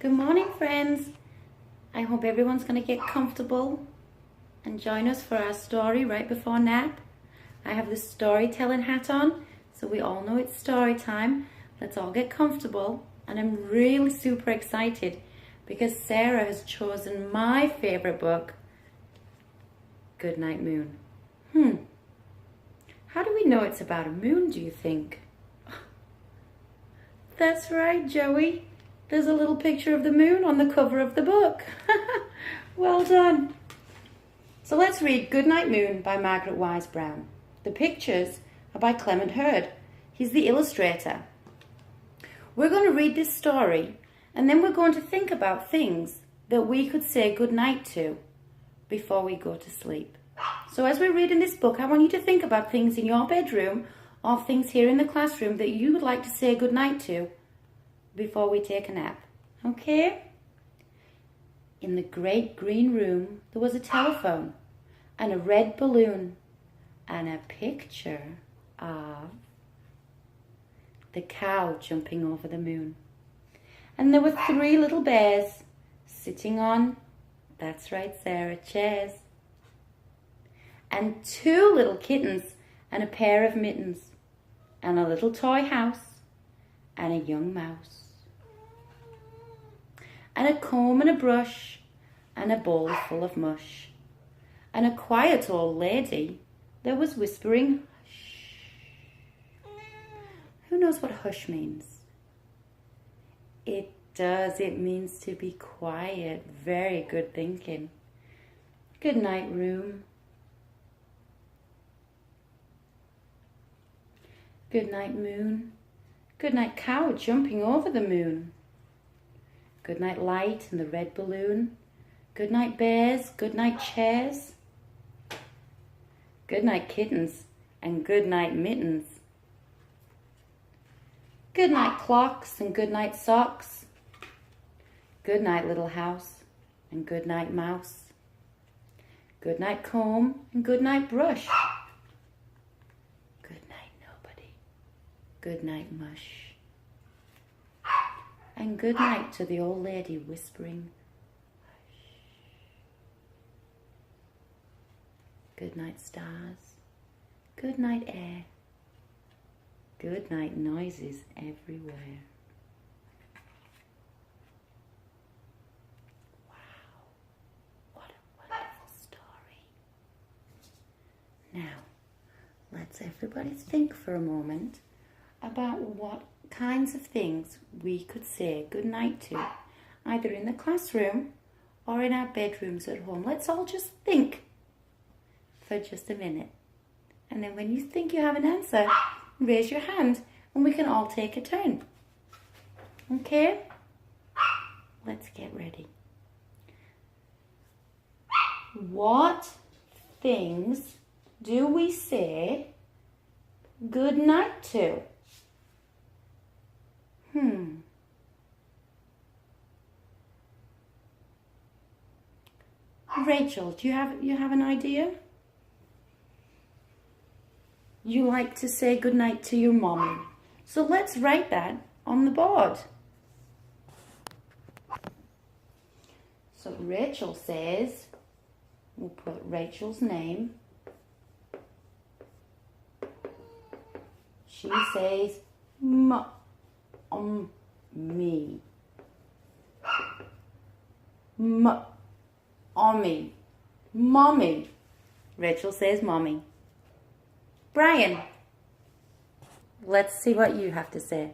Good morning, friends. I hope everyone's going to get comfortable and join us for our story right before nap. I have the storytelling hat on, so we all know it's story time. Let's all get comfortable, and I'm really super excited because Sarah has chosen my favorite book, Goodnight Moon. How do we know it's about a moon, do you think? That's right, Joey. There's a little picture of the moon on the cover of the book. Well done. So let's read Goodnight Moon by Margaret Wise Brown. The pictures are by Clement Hurd. He's the illustrator. We're going to read this story, and then we're going to think about things that we could say goodnight to before we go to sleep. So as we're reading this book, I want you to think about things in your bedroom or things here in the classroom that you would like to say goodnight to before we take a nap. Okay? In the great green room, there was a telephone and a red balloon and a picture of the cow jumping over the moon. And there were 3 little bears sitting on, that's right, Sarah, chairs. And 2 little kittens and a pair of mittens and a little toy house and a young mouse. And a comb and a brush and a bowl full of mush. And a quiet old lady that was whispering hush. Who knows what hush means? It does. It means to be quiet. Very good thinking. Good night, room. Good night, moon. Good night, cow jumping over the moon. Good night, light and the red balloon. Good night, bears. Good night, chairs. Good night, kittens. And good night, mittens. Good night, clocks and good night, socks. Good night, little house and good night, mouse. Good night, comb and good night, brush. Good night, nobody. Good night, mush. And good night to the old lady whispering hush. Good night, stars. Good night, air. Good night, noises everywhere. Wow, what a wonderful story. Now, let's everybody think for a moment about what kinds of things we could say goodnight to, either in the classroom or in our bedrooms at home. Let's all just think for just a minute. And then when you think you have an answer, raise your hand and we can all take a turn. Okay? Let's get ready. What things do we say goodnight to? Rachel, do you have an idea? You like to say goodnight to your mommy. So let's write that on the board. So Rachel says, we'll put Rachel's name. She says, me. Mommy. Mommy. Rachel says mommy. Brian, let's see what you have to say.